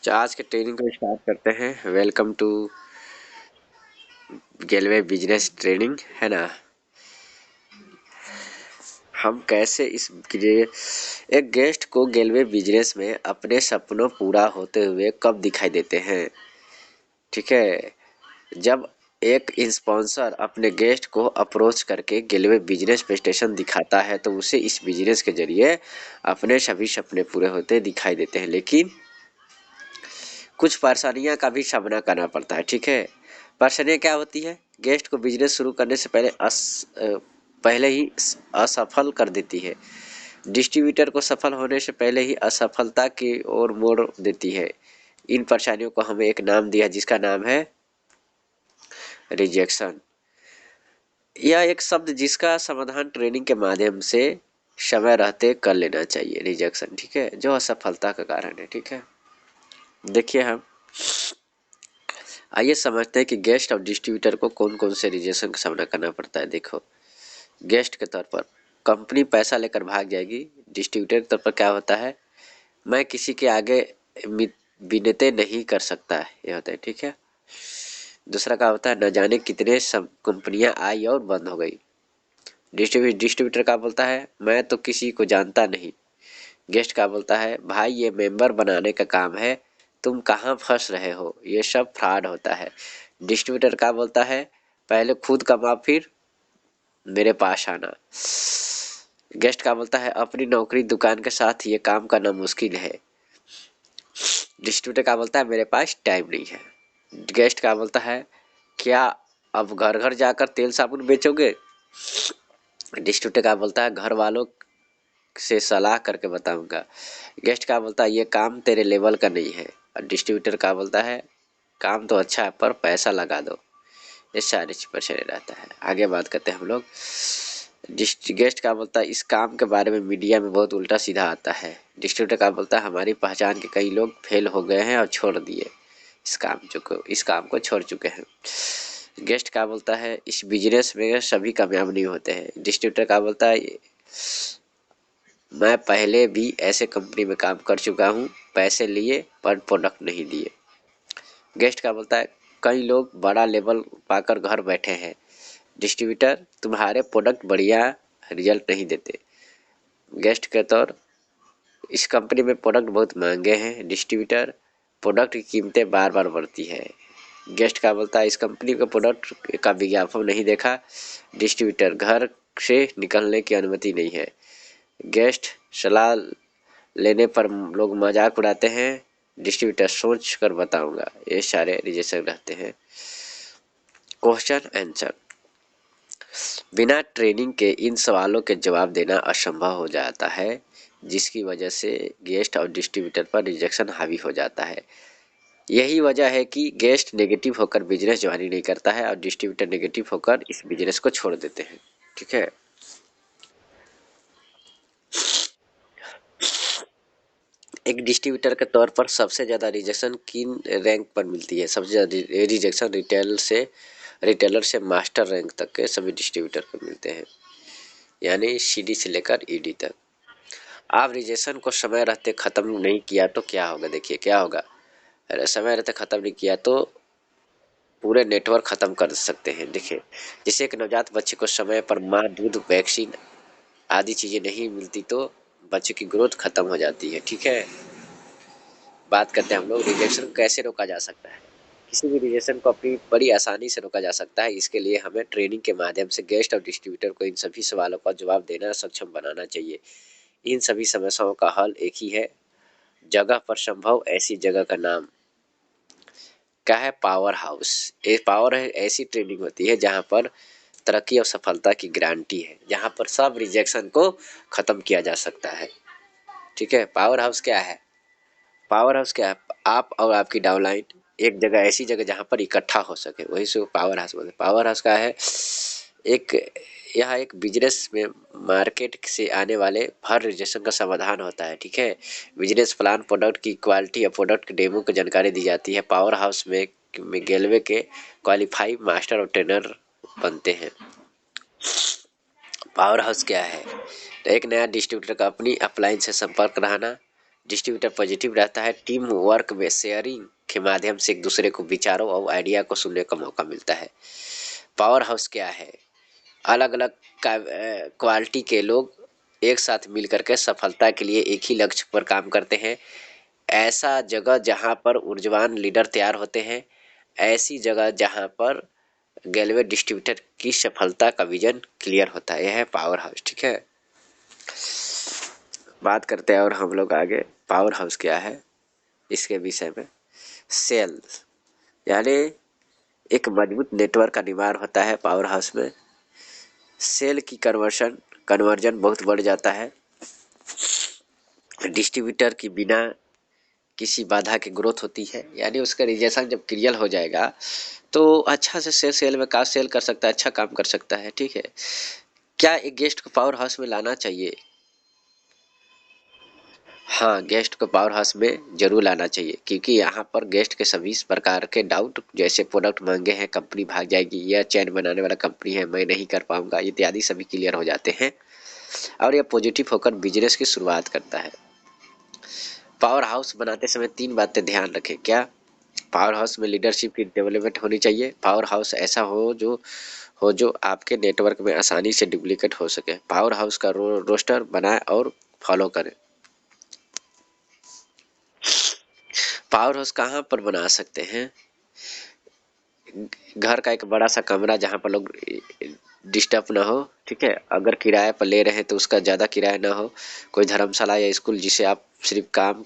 तो आज के ट्रेनिंग को स्टार्ट करते हैं। वेलकम टू गेलवे बिजनेस ट्रेनिंग, है ना। हम कैसे एक गेस्ट को गेलवे बिजनेस में अपने सपनों पूरा होते हुए कब दिखाई देते हैं। ठीक है, जब एक स्पॉन्सर अपने गेस्ट को अप्रोच करके गेलवे बिजनेस प्रेजेंटेशन दिखाता है तो उसे इस बिजनेस के जरिए अपने सभी सपने पूरे होते दिखाई देते हैं, लेकिन कुछ परेशानियां का भी सामना करना पड़ता है। ठीक है, परेशानियां क्या होती है? गेस्ट को बिजनेस शुरू करने से पहले ही असफल कर देती है। डिस्ट्रीब्यूटर को सफल होने से पहले ही असफलता की ओर मोड़ देती है। इन परेशानियों को हमें एक नाम दिया जिसका नाम है रिजेक्शन। यह एक शब्द जिसका समाधान ट्रेनिंग के माध्यम से समय रहते कर लेना चाहिए। रिजेक्शन, ठीक है, जो असफलता का कारण है। ठीक है, देखिए हम आइए समझते हैं कि गेस्ट और डिस्ट्रीब्यूटर को कौन कौन से रिजेक्शन का सामना करना पड़ता है। देखो, गेस्ट के तौर पर कंपनी पैसा लेकर भाग जाएगी। डिस्ट्रीब्यूटर के तौर पर क्या होता है? मैं किसी के आगे विनती नहीं कर सकता है, ये होता है। ठीक है, दूसरा क्या होता है? न जाने कितने सब कंपनियां आई और बंद हो गई। डिस्ट्रीब्यूटर का बोलता है मैं तो किसी को जानता नहीं। गेस्ट का बोलता है भाई ये मेंबर बनाने का काम है, तुम कहाँ फंस रहे हो, ये सब फ्रॉड होता है। डिस्ट्रीब्यूटर का बोलता है पहले खुद कमा फिर मेरे पास आना। गेस्ट का बोलता है अपनी नौकरी दुकान के साथ ये काम करना मुश्किल है। डिस्ट्रीब्यूटर का बोलता है मेरे पास टाइम नहीं है। गेस्ट का बोलता है क्या अब घर घर जाकर तेल साबुन बेचोगे? डिस्ट्रीब्यूटर का बोलता है घर वालों से सलाह करके बताऊंगा। गेस्ट का बोलता है ये काम तेरे लेवल का नहीं है। और डिस्ट्रीब्यूटर का बोलता है काम तो अच्छा है पर पैसा लगा दो। ये सारी चीज चले रहता है। आगे बात करते हैं हम लोग। गेस्ट का बोलता है इस काम के बारे में मीडिया में बहुत उल्टा सीधा आता है। डिस्ट्रीब्यूटर का बोलता है हमारी पहचान के कई लोग फेल हो गए हैं और छोड़ दिए इस काम को छोड़ चुके हैं। गेस्ट का बोलता है इस बिजनेस में सभी कामयाब नहीं होते हैं। डिस्ट्रीब्यूटर का बोलता है मैं पहले भी ऐसे कंपनी में काम कर चुका हूँ, पैसे लिए पर प्रोडक्ट नहीं दिए। गेस्ट का बोलता है कई लोग बड़ा लेवल पाकर घर बैठे हैं। डिस्ट्रीब्यूटर तुम्हारे प्रोडक्ट बढ़िया रिजल्ट नहीं देते। गेस्ट के तौर इस कंपनी में प्रोडक्ट बहुत महंगे हैं। डिस्ट्रीब्यूटर प्रोडक्ट की कीमतें बार बार बढ़ती है। गेस्ट का बोलता है इस कंपनी का प्रोडक्ट का विज्ञापन नहीं देखा। डिस्ट्रीब्यूटर घर से निकलने की अनुमति नहीं है। गेस्ट सलाह लेने पर लोग मजाक उड़ाते हैं। डिस्ट्रीब्यूटर सोच कर बताऊंगा। ये सारे रिजेक्शन रहते हैं। क्वेश्चन आंसर, बिना ट्रेनिंग के इन सवालों के जवाब देना असंभव हो जाता है, जिसकी वजह से गेस्ट और डिस्ट्रीब्यूटर पर रिजेक्शन हावी हो जाता है। यही वजह है कि गेस्ट नेगेटिव होकर बिजनेस ज्वाइन नहीं करता है और डिस्ट्रीब्यूटर नेगेटिव होकर इस बिजनेस को छोड़ देते हैं। ठीक है, एक डिस्ट्रीब्यूटर के तौर पर सबसे ज़्यादा रिजेक्शन किन रैंक पर मिलती है? सबसे ज़्यादा रिजेक्शन रिटेलर से मास्टर रैंक तक के सभी डिस्ट्रीब्यूटर को मिलते हैं, यानी सीडी से लेकर ईडी तक। आप रिजेक्शन को समय रहते ख़त्म नहीं किया तो क्या होगा? देखिए क्या होगा। अरे समय रहते ख़त्म नहीं किया तो पूरे नेटवर्क ख़त्म कर सकते हैं। देखिए, जैसे एक नवजात बच्चे को समय पर माँ दूध वैक्सीन आदि चीज़ें नहीं मिलती तो बच्चे की ग्रोथ खत्म हो जाती है। ठीक है, बात करते हैं हम लोग रिजेक्शन को कैसे रोका जा सकता है। किसी भी रिजेक्शन को अपनी बड़ी आसानी से रोका जा सकता है। इसके लिए हमें ट्रेनिंग के माध्यम से गेस्ट और डिस्ट्रीब्यूटर को इन सभी सवालों का जवाब देना सक्षम बनाना चाहिए। इन सभी समस्याओं का हल एक ही है, जगह पर संभव ऐसी जगह का नाम क्या है? Power house. ये पावर है ऐसी ट्रेनिंग होती है जहाँ पर तरक्की और सफलता की गारंटी है, जहाँ पर सब रिजेक्शन को खत्म किया जा सकता है। ठीक है, पावर हाउस क्या है? पावर हाउस क्या है? आप और आपकी डाउनलाइन एक जगह, ऐसी जगह जहाँ पर इकट्ठा हो सके, वही से पावर हाउस बोलते हैं। पावर हाउस का है एक यह एक बिजनेस में मार्केट से आने वाले हर रिजेक्शन का समाधान होता है। ठीक है, बिजनेस प्लान, प्रोडक्ट की क्वालिटी या प्रोडक्ट के डेमो की जानकारी दी जाती है। पावर हाउस में गेलवे के क्वालिफाई मास्टर और ट्रेनर बनते हैं। पावर हाउस क्या है? तो एक नया डिस्ट्रीब्यूटर का अपनी अपलाइन से संपर्क रहना, डिस्ट्रीब्यूटर पॉजिटिव रहता है, टीम वर्क में शेयरिंग के माध्यम से एक दूसरे को विचारों और आइडिया को सुनने का मौका मिलता है। पावर हाउस क्या है? अलग अलग क्वालिटी के लोग एक साथ मिल करके सफलता के लिए एक ही लक्ष्य पर काम करते हैं। ऐसा जगह जहाँ पर ऊर्जावान लीडर तैयार होते हैं, ऐसी जगह जहाँ पर गैलवे डिस्ट्रीब्यूटर की सफलता का विजन क्लियर होता है। यह है पावर हाउस। ठीक है, बात करते हैं और हम लोग आगे पावर हाउस क्या है इसके विषय में। सेल यानी एक मजबूत नेटवर्क का निर्माण होता है पावर हाउस में। सेल की कन्वर्जन बहुत बढ़ जाता है। डिस्ट्रीब्यूटर की बिना किसी बाधा के ग्रोथ होती है, यानी उसका रिजेक्शन जब क्लियर हो जाएगा तो अच्छा से सेल में का सेल कर सकता है, अच्छा काम कर सकता है। ठीक है, क्या एक गेस्ट को पावर हाउस में लाना चाहिए? हाँ, गेस्ट को पावर हाउस में जरूर लाना चाहिए, क्योंकि यहाँ पर गेस्ट के सभी प्रकार के डाउट, जैसे प्रोडक्ट महंगे हैं, कंपनी भाग जाएगी, यह चैन बनाने वाला कंपनी है, मैं नहीं कर पाऊंगा, इत्यादि सभी क्लियर हो जाते हैं और यह पॉजिटिव होकर बिजनेस की शुरुआत करता है। पावर हाउस बनाते समय 3 बातें ध्यान रखें। क्या? पावर हाउस में लीडरशिप की डेवलपमेंट होनी चाहिए। पावर हाउस ऐसा हो जो आपके नेटवर्क में आसानी से डुप्लीकेट हो सके। पावर हाउस का रोस्टर बनाए और फॉलो करें। पावर हाउस कहाँ पर बना सकते हैं? घर का एक बड़ा सा कमरा जहाँ पर लोग डिस्टर्ब ना हो। ठीक है, अगर किराए पर ले रहे हैं तो उसका ज़्यादा किराया ना हो। कोई धर्मशाला या स्कूल जिसे आप सिर्फ काम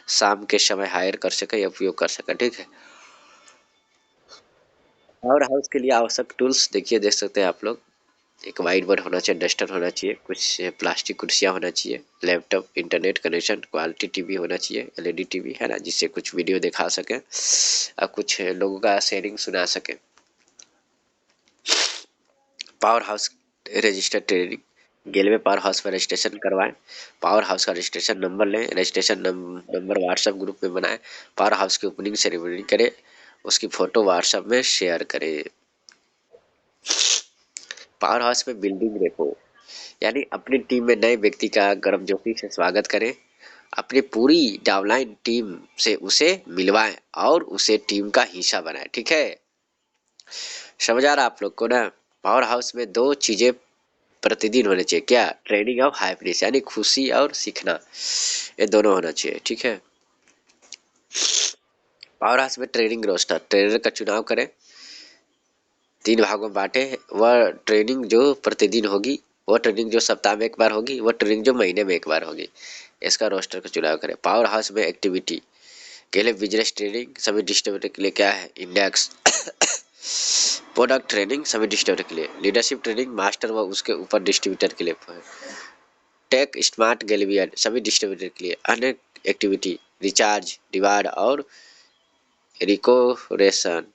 शाम के समय हायर कर सके या उपयोग कर सके। ठीक है, पावर हाउस के लिए आवश्यक टूल्स देखिए, देख सकते हैं आप लोग। एक वाइट बोर्ड होना चाहिए, डस्टर होना चाहिए, कुछ प्लास्टिक कुर्सियाँ होना चाहिए, laptop, internet connection, quality TV होना चाहिए, एलईडी टीवी है ना, जिससे कुछ वीडियो दिखा सकें और कुछ लोगों का शेयरिंग सुना सकें। Power house register training. गैलवे पावर हाउस पर रजिस्ट्रेशन करवाएं। पावर हाउस का रजिस्ट्रेशन नंबर लें, रजिस्ट्रेशन नंबर व्हाट्सएप ग्रुप में बनाएं। पावर हाउस की ओपनिंग सेरेमनी करें, उसकी फोटो व्हाट्सएप में शेयर करें। पावर हाउस में बिल्डिंग रेपो, यानी अपनी टीम में नए व्यक्ति का गर्मजोशी से स्वागत करें। अपनी पूरी डाउनलाइन टीम से उसे मिलवाएं और उसे टीम का हिस्सा बनाएं। ठीक है, समझ आ रहा आप लोग को ना? पावर हाउस में 2 चीजें प्रतिदिन होने चाहिए। क्या? ट्रेनिंग और हैप्पीनेस, यानी खुशी और सीखना, ये दोनों होना चाहिए। ठीक है, पावर हाउस में ट्रेनिंग रोस्टर, ट्रेनर का चुनाव करें, 3 भागों में बांटे। वह ट्रेनिंग जो प्रतिदिन होगी, वह ट्रेनिंग जो सप्ताह में एक बार होगी, वह ट्रेनिंग जो महीने में एक बार होगी, इसका रोस्टर का चुनाव करें। पावर हाउस में एक्टिविटी के लिए बिजनेस ट्रेनिंग सभी डिस्ट्रीब्यूटर के लिए क्या है? इंडेक्स। प्रोडक्ट ट्रेनिंग सभी डिस्ट्रीब्यूटर के लिए, लीडरशिप ट्रेनिंग मास्टर व उसके ऊपर डिस्ट्रीब्यूटर के लिए, टेक स्मार्ट गैलेवियन सभी डिस्ट्रीब्यूटर के लिए, अन्य एक्टिविटी रिचार्ज, रिवार्ड और रिकोग्रेशन।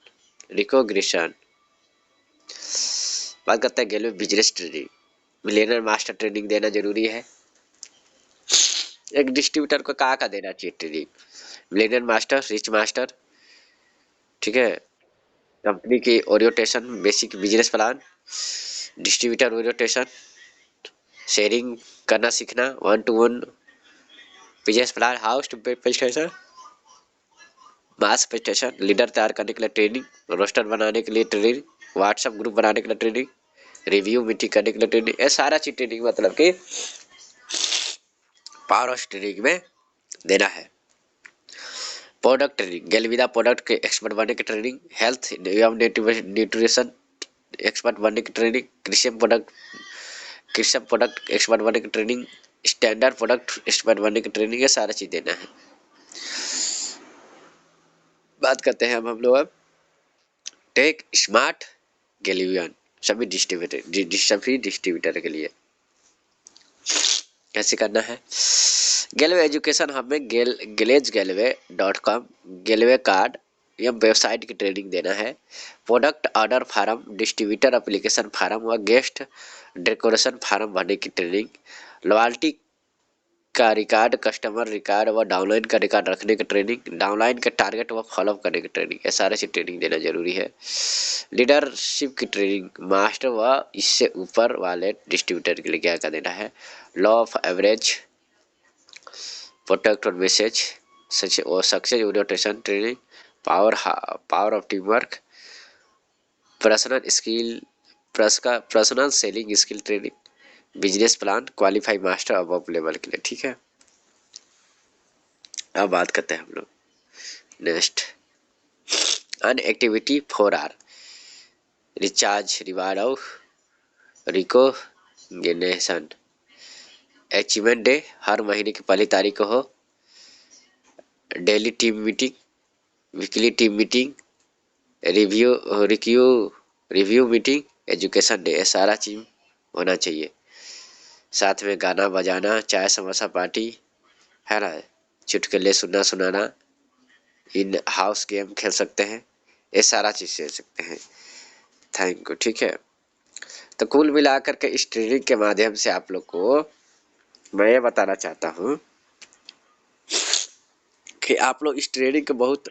बात करते हैं गैलवे business training. Millionaire master training देना जरूरी है। एक डिस्ट्रीब्यूटर को कहाँ का देना चाहिए training? Millionaire master, rich master. ठीक है, कंपनी की orientation, basic business plan, distributor orientation, sharing करना सीखना, 1-to-1 business plan, house to presentation, mass presentation, leader तैयार करने के लिए ट्रेनिंग, रोस्टर बनाने के लिए ट्रेनिंग, व्हाट्सएप ग्रुप बनाने के लिए ट्रेनिंग, रिव्यू मीटिंग करने के लिए ट्रेनिंग। ये सारा चीज ट्रेनिंग मतलब कि पावर हाउस ट्रेनिंग में देना है। प्रोडक्ट ट्रेनिंग, गैलविदा प्रोडक्ट के एक्सपर्ट बनने की ट्रेनिंग, हेल्थ एवं न्यूट्रिशन एक्सपर्ट बनने की ट्रेनिंग, कृषि प्रोडक्ट एक्सपर्ट बनने की ट्रेनिंग, स्टैंडर्ड प्रोडक्ट एक्सपर्ट बनने की ट्रेनिंग, ये सारा चीज देना है। बात करते हैं अब हम लोग टेक स्मार्ट गैलेवियन सभी डिस्ट्रीब्यूटर के लिए कैसे करना है। गैलवे एजुकेशन हब में gellege.com गैलवे कार्ड या वेबसाइट की ट्रेनिंग देना है। Product order form, distributor application form व गेस्ट डेकोरेशन फार्म भरने की ट्रेनिंग, लॉयल्टी का रिकॉर्ड, कस्टमर रिकॉर्ड व डाउनलाइन का रिकॉर्ड रखने की ट्रेनिंग, डाउनलाइन का टारगेट व फॉलोअप करने की ट्रेनिंग, ये सारे से ट्रेनिंग देना जरूरी है। लीडरशिप की ट्रेनिंग, मास्टर व इससे ऊपर वाले डिस्ट्रीब्यूटर के लिए क्या क्या देना है। लॉ ऑफ एवरेज, प्रोटेक्ट और मैसेज और success orientation training, power of team work, personal selling skill training, business plan, qualify master अब लेवल के लिए। ठीक है, अब बात करते हैं हम लोग next on activity 4R, recharge, reward of recognition, achievement day, हर महीने की पहली तारीख को हो, daily team meeting, weekly team meeting, review रिक्यू रिव्यू मीटिंग, एजुकेशन डे, ये सारा चीज होना चाहिए। साथ में गाना बजाना, चाय समोसा पार्टी है ना, चुटकुले सुनना सुनाना, इन हाउस गेम खेल सकते हैं, ये सारा चीज़ खेल सकते हैं। Thank you. ठीक है, तो कुल मिलाकर के इस ट्रेनिंग के माध्यम से आप लोग को मैं ये बताना चाहता हूँ कि आप लोग इस ट्रेनिंग के बहुत